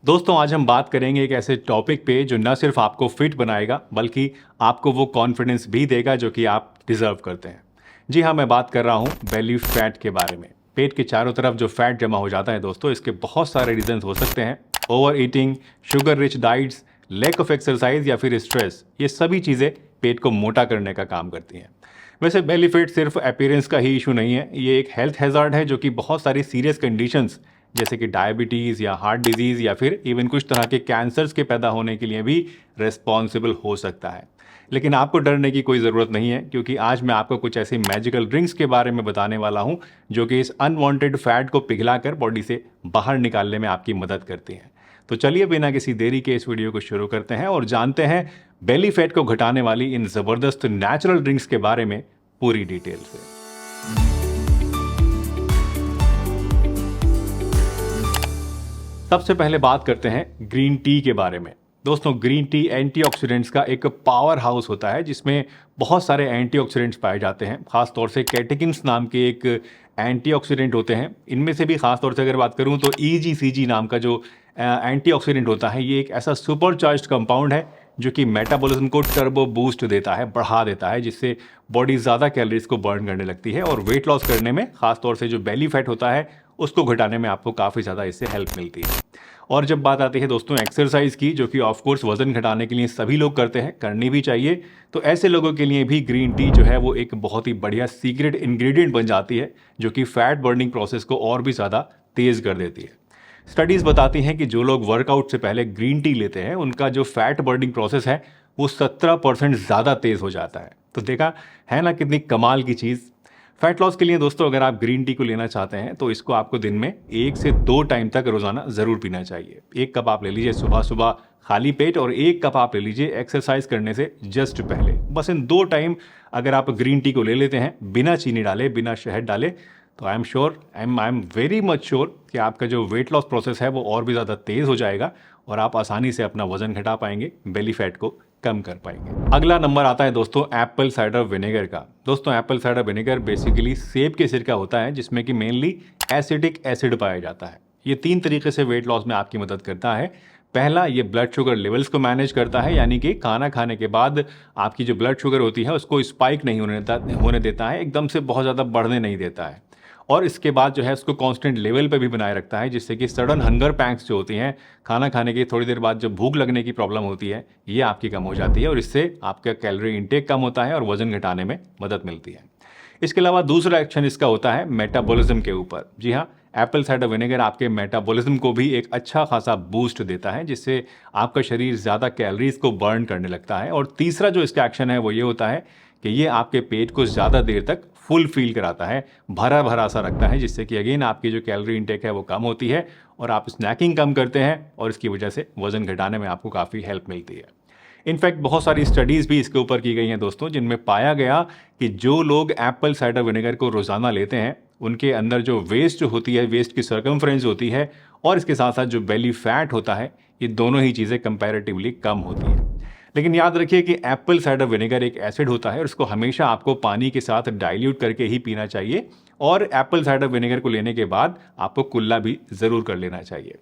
दोस्तों आज हम बात करेंगे एक ऐसे टॉपिक पे जो न सिर्फ आपको फिट बनाएगा बल्कि आपको वो कॉन्फिडेंस भी देगा जो कि आप डिजर्व करते हैं। जी हाँ, मैं बात कर रहा हूँ बेली फैट के बारे में। पेट के चारों तरफ जो फैट जमा हो जाता है दोस्तों, इसके बहुत सारे रीजंस हो सकते हैं। Overeating, sugar rich diets, lack of exercise या फिर स्ट्रेस, ये सभी चीज़ें पेट को मोटा करने का काम करती हैं। वैसे बेली फैट सिर्फ अपीयरेंस का ही इशू नहीं है, ये एक हेल्थ हैजार्ड है जो कि बहुत सारी सीरियस कंडीशंस जैसे कि डायबिटीज़ या हार्ट डिजीज़ या फिर इवन कुछ तरह के कैंसर्स के पैदा होने के लिए भी रिस्पॉन्सिबल हो सकता है। लेकिन आपको डरने की कोई ज़रूरत नहीं है, क्योंकि आज मैं आपको कुछ ऐसी मैजिकल ड्रिंक्स के बारे में बताने वाला हूं जो कि इस अनवांटेड फैट को पिघलाकर बॉडी से बाहर निकालने में आपकी मदद करती हैं। तो चलिए बिना किसी देरी के इस वीडियो को शुरू करते हैं और जानते हैं बेली फैट को घटाने वाली इन ज़बरदस्त नेचुरल ड्रिंक्स के बारे में पूरी डिटेल से। सबसे पहले बात करते हैं ग्रीन टी के बारे में। दोस्तों, ग्रीन टी एंटीऑक्सीडेंट्स का एक पावर हाउस होता है जिसमें बहुत सारे एंटीऑक्सीडेंट्स पाए जाते हैं। खासतौर से कैटेकिन्स नाम के एक एंटीऑक्सीडेंट होते हैं। इनमें से भी खासतौर से अगर बात करूं तो EGCG नाम का जो एंटीऑक्सीडेंट होता है, ये एक ऐसा सुपरचार्ज्ड कंपाउंड है जो कि मेटाबॉलिज्म को टर्बो बूस्ट देता है, बढ़ा देता है, जिससे बॉडी ज़्यादा कैलोरीज को बर्न करने लगती है और वेट लॉस करने में, खासतौर से जो बेली फैट होता है उसको घटाने में आपको काफ़ी ज़्यादा इससे हेल्प मिलती है। और जब बात आती है दोस्तों एक्सरसाइज की, जो कि ऑफ कोर्स वजन घटाने के लिए सभी लोग करते हैं, करनी भी चाहिए, तो ऐसे लोगों के लिए भी ग्रीन टी जो है वो एक बहुत ही बढ़िया सीक्रेट इंग्रेडिएंट बन जाती है जो कि फैट बर्निंग प्रोसेस को और भी ज़्यादा तेज़ कर देती है। स्टडीज़ बताती हैं कि जो लोग वर्कआउट से पहले ग्रीन टी लेते हैं उनका जो फैट बर्निंग प्रोसेस है वो 17% ज़्यादा तेज़ हो जाता है। तो देखा है ना कितनी कमाल की चीज़। फैट लॉस के लिए दोस्तों अगर आप ग्रीन टी को लेना चाहते हैं तो इसको आपको दिन में 1 से 2 टाइम तक रोज़ाना ज़रूर पीना चाहिए। 1 कप आप ले लीजिए सुबह सुबह खाली पेट और 1 कप आप ले लीजिए एक्सरसाइज करने से जस्ट पहले। बस इन 2 टाइम अगर आप ग्रीन टी को ले लेते हैं बिना चीनी डाले, बिना शहद डाले, तो I am very much sure कि आपका जो वेट लॉस प्रोसेस है वो और भी ज़्यादा तेज़ हो जाएगा और आप आसानी से अपना वजन घटा पाएंगे, बेली फैट को कम कर पाएंगे। अगला नंबर आता है दोस्तों एप्पल साइडर विनेगर का। दोस्तों एप्पल साइडर विनेगर बेसिकली सेब के सिरका होता है जिसमें कि मेनली एसिटिक एसिड पाया जाता है। ये 3 तरीके से वेट लॉस में आपकी मदद करता है। पहला, ये ब्लड शुगर लेवल्स को मैनेज करता है, यानी कि खाना खाने के बाद आपकी जो ब्लड शुगर होती है उसको स्पाइक नहीं होने देता है, एकदम से बहुत ज़्यादा बढ़ने नहीं देता है। और इसके बाद जो है उसको कांस्टेंट लेवल पे भी बनाए रखता है, जिससे कि सडन हंगर पैंक्स जो होती हैं, खाना खाने की थोड़ी देर बाद जब भूख लगने की प्रॉब्लम होती है, ये आपकी कम हो जाती है और इससे आपका कैलोरी इंटेक कम होता है और वजन घटाने में मदद मिलती है। इसके अलावा दूसरा एक्शन इसका होता है मेटाबॉलिज्म के ऊपर। जी हाँ, एप्पल साइडर विनेगर आपके मेटाबॉलिज्म को भी एक अच्छा खासा बूस्ट देता है, जिससे आपका शरीर ज़्यादा कैलोरीज को बर्न करने लगता है। और तीसरा जो इसका एक्शन है वो ये होता है कि ये आपके पेट को ज़्यादा देर तक फुल फील कराता है, भरा भरा सा रखता है, जिससे कि अगेन आपकी जो कैलोरी इंटेक है वो कम होती है और आप स्नैकिंग कम करते हैं और इसकी वजह से वजन घटाने में आपको काफ़ी हेल्प मिलती है। इनफैक्ट बहुत सारी स्टडीज़ भी इसके ऊपर की गई हैं दोस्तों, जिनमें पाया गया कि जो लोग एप्पल साइडर विनेगर को रोज़ाना लेते हैं उनके अंदर जो वेस्ट होती है, वेस्ट की सर्कमफ्रेंस होती है और इसके साथ साथ जो बेली फैट होता है, ये दोनों ही चीज़ें कंपैरेटिवली कम होती हैं। लेकिन याद रखिए कि एप्पल साइडर विनेगर एक एसिड होता है और इसको हमेशा आपको पानी के साथ डाइल्यूट करके ही पीना चाहिए और एप्पल साइडर विनेगर को लेने के बाद आपको कुल्ला भी ज़रूर कर लेना चाहिए।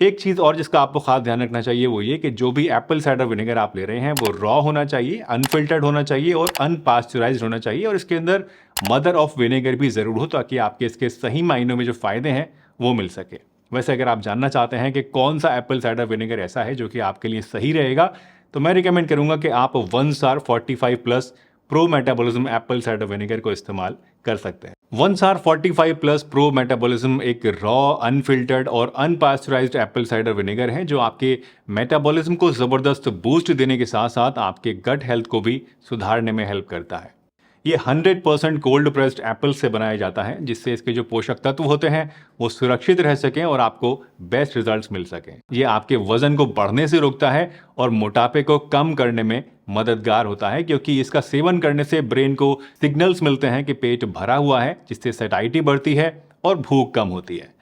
एक चीज़ और जिसका आपको खास ध्यान रखना चाहिए वो ये कि जो भी एप्पल साइडर विनेगर आप ले रहे हैं वो रॉ होना चाहिए, अनफिल्टर्ड होना चाहिए और अनपास्चराइज्ड होना चाहिए और इसके अंदर मदर ऑफ विनेगर भी ज़रूर हो, ताकि आपके इसके सही मायनों में जो फ़ायदे हैं वो मिल सके। वैसे अगर आप जानना चाहते हैं कि कौन सा एप्पल साइडर विनेगर ऐसा है जो कि आपके लिए सही रहेगा, तो मैं रिकमेंड करूंगा कि आप 1 star 45+ pro metabolism Apple cider vinegar को इस्तेमाल कर सकते हैं। 1 स्टार 45+ प्रो मेटाबॉलिज्म एक रॉ, अनफिल्टर्ड और अनपास्चराइज्ड एप्पल साइडर विनेगर है जो आपके मेटाबॉलिज्म को ज़बरदस्त बूस्ट देने के साथ साथ आपके गट हेल्थ को भी सुधारने में हेल्प करता है। ये 100% कोल्ड प्रेस्ड एप्पल से बनाया जाता है, जिससे इसके जो पोषक तत्व होते हैं वो सुरक्षित रह सकें और आपको बेस्ट रिजल्ट्स मिल सकें। ये आपके वजन को बढ़ने से रोकता है और मोटापे को कम करने में मददगार होता है, क्योंकि इसका सेवन करने से ब्रेन को सिग्नल्स मिलते हैं कि पेट भरा हुआ है, जिससे सैटिस्फैक्शन बढ़ती है और भूख कम होती है।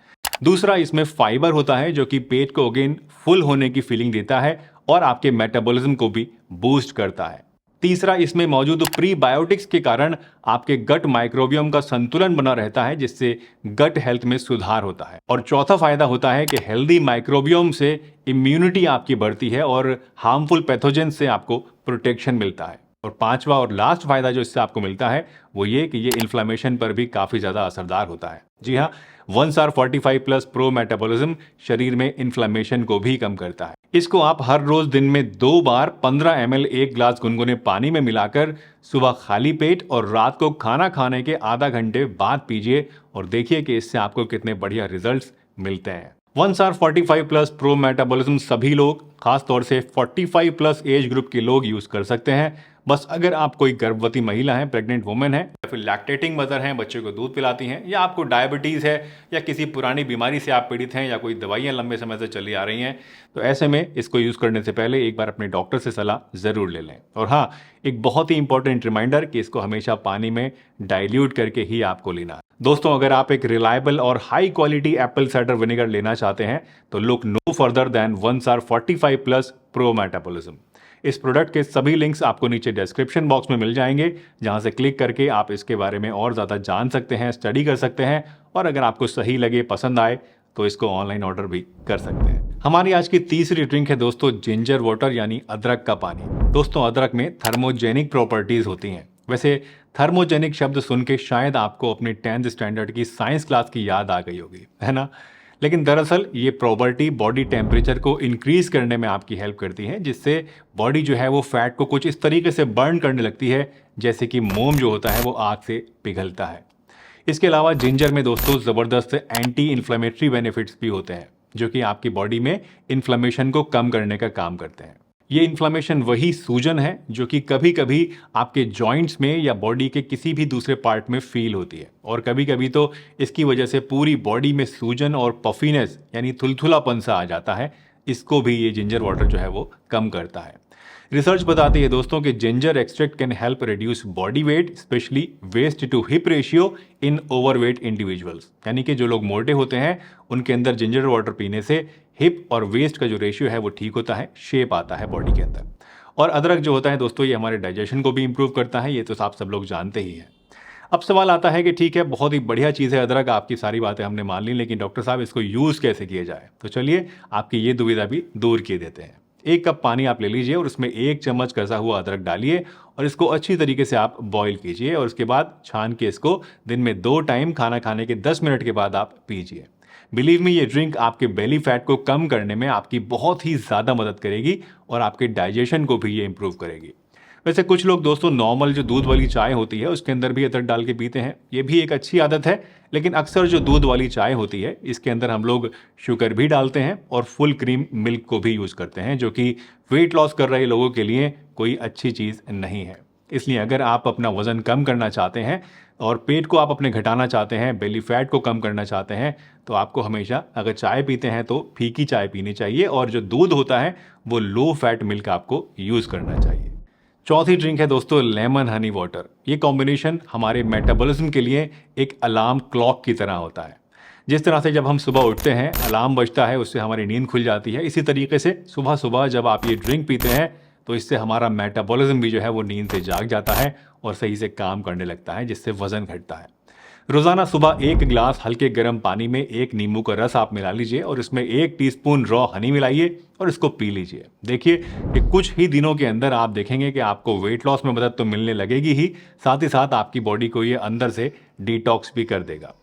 दूसरा, इसमें फाइबर होता है जो कि पेट को अगेन फुल होने की फीलिंग देता है और आपके मेटाबॉलिज्म को भी बूस्ट करता है। तीसरा, इसमें मौजूद प्रीबायोटिक्स के कारण आपके गट माइक्रोबियम का संतुलन बना रहता है, जिससे गट हेल्थ में सुधार होता है। और चौथा फायदा होता है कि हेल्दी माइक्रोबियम से इम्यूनिटी आपकी बढ़ती है और हार्मफुल पैथोजन से आपको प्रोटेक्शन मिलता है। और पांचवा और लास्ट फायदा जो इससे आपको मिलता है वो ये कि ये इन्फ्लामेशन पर भी काफी ज्यादा असरदार होता है। जी हाँ, 1SAR-45+ प्रो मेटाबॉलिज्म शरीर में इन्फ्लामेशन को भी कम करता है। इसको आप हर रोज दिन में 2 बार 15 ml 1 ग्लास गुनगुने पानी में मिलाकर सुबह खाली पेट और रात को खाना खाने के आधा घंटे बाद पीजिए और देखिए कि इससे आपको कितने बढ़िया रिजल्ट्स मिलते हैं। 1SAR-45+ प्रो मेटाबॉलिज्म सभी लोग, खासतौर से 45+ एज ग्रुप के लोग यूज कर सकते हैं। बस अगर आप कोई गर्भवती महिला हैं, प्रेग्नेंट वुमेन है, या फिर लैक्टेटिंग मदर हैं, बच्चे को दूध पिलाती हैं, या आपको डायबिटीज़ है या किसी पुरानी बीमारी से आप पीड़ित हैं, या कोई दवाइयाँ लंबे समय से चली आ रही हैं, तो ऐसे में इसको यूज़ करने से पहले एक बार अपने डॉक्टर से सलाह ज़रूर ले लें। और हाँ, एक बहुत ही इंपॉर्टेंट रिमाइंडर कि इसको हमेशा पानी में डाइल्यूट करके ही आपको लेना है। दोस्तों, अगर आप एक रिलायबल और high quality apple cider vinegar लेना चाहते हैं तो look no further than 1SAR-45+ pro metabolism. इस प्रोडक्ट के सभी लिंक्स आपको नीचे डिस्क्रिप्शन बॉक्स में मिल जाएंगे, जहां से क्लिक करके आप इसके बारे में और ज़्यादा जान सकते हैं, स्टडी कर सकते हैं, और अगर आपको सही लगे, पसंद आए, तो इसको ऑनलाइन ऑर्डर भी कर सकते हैं। हमारी आज की तीसरी ड्रिंक है दोस्तों जिंजर वाटर, यानी अदरक का पानी। दोस्तों, अदरक में थर्मोजेनिक प्रॉपर्टीज होती हैं। वैसे थर्मोजेनिक शब्द सुन के शायद आपको अपने 10th स्टैंडर्ड की साइंस क्लास की याद आ गई होगी, है ना? लेकिन दरअसल ये प्रॉपर्टी बॉडी टेम्परेचर को इंक्रीज करने में आपकी हेल्प करती है, जिससे बॉडी जो है वो फैट को कुछ इस तरीके से बर्न करने लगती है जैसे कि मोम जो होता है वो आग से पिघलता है। इसके अलावा जिंजर में दोस्तों ज़बरदस्त एंटी इन्फ्लेमेटरी बेनिफिट्स भी होते हैं, जो कि आपकी बॉडी में इन्फ्लेमेशन को कम करने का काम करते हैं। ये इन्फ्लेमेशन वही सूजन है जो कि कभी कभी आपके जॉइंट्स में या बॉडी के किसी भी दूसरे पार्ट में फील होती है, और कभी कभी तो इसकी वजह से पूरी बॉडी में सूजन और पफीनेस यानी थुलथुलापन सा आ जाता है। इसको भी ये जिंजर वाटर जो है वो कम करता है। रिसर्च बताती है दोस्तों कि ginger extract can help reduce body weight, specially waist to hip ratio in overweight individuals. यानी कि जो लोग मोटे होते हैं उनके अंदर जिंजर वाटर पीने से हिप और वेस्ट का जो रेशियो है वो ठीक होता है, शेप आता है बॉडी के अंदर। और अदरक जो होता है दोस्तों, ये हमारे डाइजेशन को भी इंप्रूव करता है, ये तो आप सब लोग जानते ही हैं। अब सवाल आता है कि ठीक है, बहुत ही बढ़िया चीज़ है अदरक, आपकी सारी बातें हमने मान ली, लेकिन डॉक्टर साहब इसको यूज़ कैसे किया जाए? तो चलिए आपकी ये दुविधा भी दूर किए देते हैं। 1 कप पानी आप ले लीजिए और उसमें 1 चम्मच कसा हुआ अदरक डालिए और इसको अच्छी तरीके से आप बॉईल कीजिए, और उसके बाद छान के इसको दिन में 2 टाइम खाना खाने के 10 मिनट के बाद आप पीजिए। बिलीव मी, ये ड्रिंक आपके बेली फैट को कम करने में आपकी बहुत ही ज़्यादा मदद करेगी और आपके डाइजेशन को भी ये इंप्रूव करेगी। वैसे कुछ लोग दोस्तों नॉर्मल जो दूध वाली चाय होती है उसके अंदर भी अदरक डाल के पीते हैं, ये भी एक अच्छी आदत है, लेकिन अक्सर जो दूध वाली चाय होती है इसके अंदर हम लोग शुगर भी डालते हैं और फुल क्रीम मिल्क को भी यूज़ करते हैं, जो कि वेट लॉस कर रहे लोगों के लिए कोई अच्छी चीज़ नहीं है। इसलिए अगर आप अपना वज़न कम करना चाहते हैं और पेट को आप अपने घटाना चाहते हैं, बेली फैट को कम करना चाहते हैं, तो आपको हमेशा अगर चाय पीते हैं तो फीकी चाय पीनी चाहिए, और जो दूध होता है वो लो फैट मिल्क आपको यूज़ करना चाहिए। चौथी ड्रिंक है दोस्तों लेमन हनी वाटर। ये कॉम्बिनेशन हमारे मेटाबॉलिज्म के लिए एक अलार्म क्लॉक की तरह होता है। जिस तरह से जब हम सुबह उठते हैं अलार्म बजता है, उससे हमारी नींद खुल जाती है, इसी तरीके से सुबह सुबह जब आप ये ड्रिंक पीते हैं तो इससे हमारा मेटाबॉलिज्म भी जो है वो नींद से जाग जाता है और सही से काम करने लगता है, जिससे वजन घटता है। रोज़ाना सुबह 1 गिलास हल्के गर्म पानी में 1 नींबू का रस आप मिला लीजिए और इसमें 1 टीस्पून रॉ हनी मिलाइए और इसको पी लीजिए। देखिए कि कुछ ही दिनों के अंदर आप देखेंगे कि आपको वेट लॉस में मदद तो मिलने लगेगी ही, साथ ही साथ आपकी बॉडी को ये अंदर से डिटॉक्स भी कर देगा।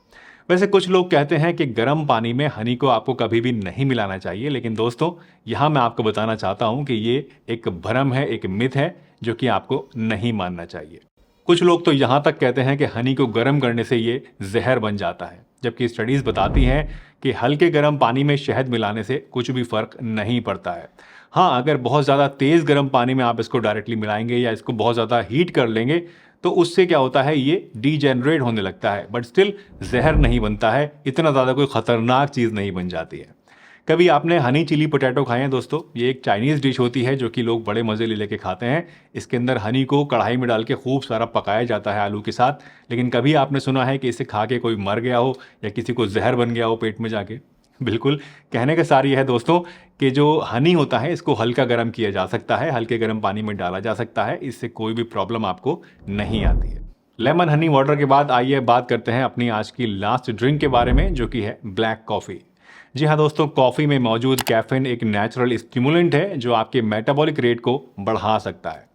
वैसे कुछ लोग कहते हैं कि गर्म पानी में हनी को आपको कभी भी नहीं मिलाना चाहिए, लेकिन दोस्तों यहाँ मैं आपको बताना चाहता हूँ कि ये एक भ्रम है, एक मिथ है, जो कि आपको नहीं मानना चाहिए। कुछ लोग तो यहाँ तक कहते हैं कि हनी को गर्म करने से ये जहर बन जाता है, जबकि स्टडीज़ बताती हैं कि हल्के गर्म पानी में शहद मिलाने से कुछ भी फ़र्क नहीं पड़ता है। हाँ, अगर बहुत ज़्यादा तेज़ गर्म पानी में आप इसको डायरेक्टली मिलाएंगे या इसको बहुत ज़्यादा हीट कर लेंगे तो उससे क्या होता है, ये डीजेनरेट होने लगता है, बट स्टिल जहर नहीं बनता है, इतना ज़्यादा कोई ख़तरनाक चीज़ नहीं बन जाती है। कभी आपने हनी चिली पोटैटो खाए हैं दोस्तों? ये एक चाइनीज़ डिश होती है जो कि लोग बड़े मज़े ले लेके खाते हैं। इसके अंदर हनी को कढ़ाई में डाल के खूब सारा पकाया जाता है आलू के साथ, लेकिन कभी आपने सुना है कि इसे खा के कोई मर गया हो या किसी को जहर बन गया हो पेट में जाके? बिल्कुल, कहने का सार ये है दोस्तों कि जो हनी होता है इसको हल्का गर्म किया जा सकता है, हल्के गर्म पानी में डाला जा सकता है, इससे कोई भी प्रॉब्लम आपको नहीं आती है। लेमन हनी वाटर के बाद आइए बात करते हैं अपनी आज की लास्ट ड्रिंक के बारे में, जो कि है ब्लैक कॉफ़ी। जी हाँ दोस्तों, कॉफ़ी में मौजूद कैफीन एक नेचुरल स्टिमुलेंट है जो आपके मेटाबॉलिक रेट को बढ़ा सकता है।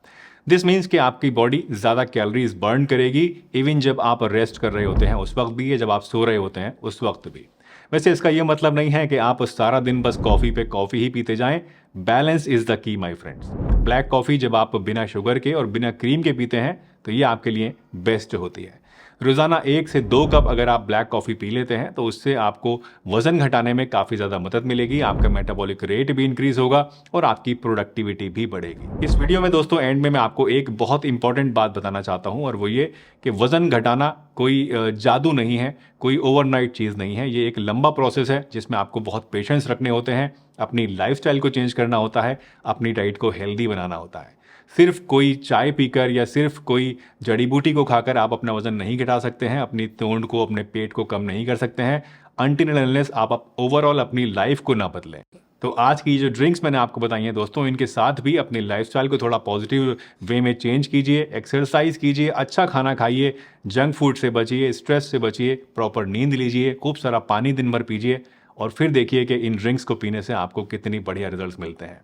दिस मीन्स कि आपकी बॉडी ज़्यादा कैलोरीज बर्न करेगी, इवन जब आप रेस्ट कर रहे होते हैं उस वक्त भी, या जब आप सो रहे होते हैं उस वक्त भी। वैसे इसका ये मतलब नहीं है कि आप सारा दिन बस कॉफ़ी पे कॉफ़ी ही पीते जाएं। Balance is the key my friends. Black coffee जब आप बिना शुगर के और बिना क्रीम के पीते हैं तो ये आपके लिए बेस्ट होती है। रोज़ाना 1 से 2 कप अगर आप ब्लैक कॉफ़ी पी लेते हैं तो उससे आपको वज़न घटाने में काफ़ी ज़्यादा मदद मिलेगी, आपका मेटाबॉलिक रेट भी इंक्रीज़ होगा और आपकी प्रोडक्टिविटी भी बढ़ेगी। इस वीडियो में दोस्तों एंड में मैं आपको एक बहुत इंपॉर्टेंट बात बताना चाहता हूँ, और वो ये कि वज़न घटाना कोई जादू नहीं है, कोई ओवरनाइट चीज़ नहीं है। ये एक लंबा प्रोसेस है जिसमें आपको बहुत पेशेंस रखने होते हैं, अपनी लाइफस्टाइल को चेंज करना होता है, अपनी डाइट को हेल्दी बनाना होता है। सिर्फ कोई चाय पीकर या सिर्फ कोई जड़ी बूटी को खाकर आप अपना वजन नहीं घटा सकते हैं, अपनी तोंद को, अपने पेट को कम नहीं कर सकते हैं, अनटिल एंड अनलेस आप ओवरऑल अपनी लाइफ को ना बदलें। तो आज की जो ड्रिंक्स मैंने आपको बताई हैं दोस्तों, इनके साथ भी अपनी लाइफस्टाइल को थोड़ा पॉजिटिव वे में चेंज कीजिए, एक्सरसाइज कीजिए, अच्छा खाना खाइए, जंक फूड से बचिए, स्ट्रेस से बचिए, प्रॉपर नींद लीजिए, खूब सारा पानी दिन भर पीजिए, और फिर देखिए कि इन ड्रिंक्स को पीने से आपको कितनी बढ़िया रिजल्ट्स मिलते हैं।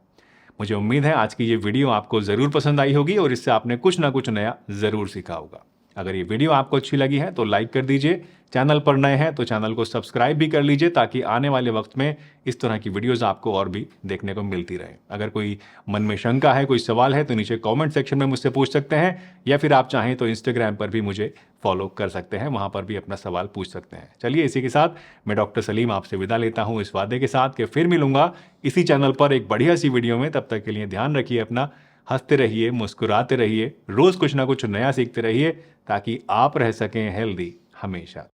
मुझे उम्मीद है आज की ये वीडियो आपको ज़रूर पसंद आई होगी और इससे आपने कुछ ना कुछ नया ज़रूर सीखा होगा। अगर ये वीडियो आपको अच्छी लगी है तो लाइक कर दीजिए, चैनल पर नए हैं तो चैनल को सब्सक्राइब भी कर लीजिए, ताकि आने वाले वक्त में इस तरह की वीडियोस आपको और भी देखने को मिलती रहे। अगर कोई मन में शंका है, कोई सवाल है, तो नीचे कमेंट सेक्शन में मुझसे पूछ सकते हैं, या फिर आप चाहें तो इंस्टाग्राम पर भी मुझे फॉलो कर सकते हैं, वहाँ पर भी अपना सवाल पूछ सकते हैं। चलिए, इसी के साथ मैं डॉक्टर सलीम आपसे विदा लेता हूँ, इस वादे के साथ कि फिर मिलूंगा इसी चैनल पर एक बढ़िया सी वीडियो में। तब तक के लिए ध्यान रखिए अपना, हंसते रहिए, मुस्कुराते रहिए, रोज़ कुछ ना कुछ नया सीखते रहिए, ताकि आप रह सकें हेल्दी हमेशा।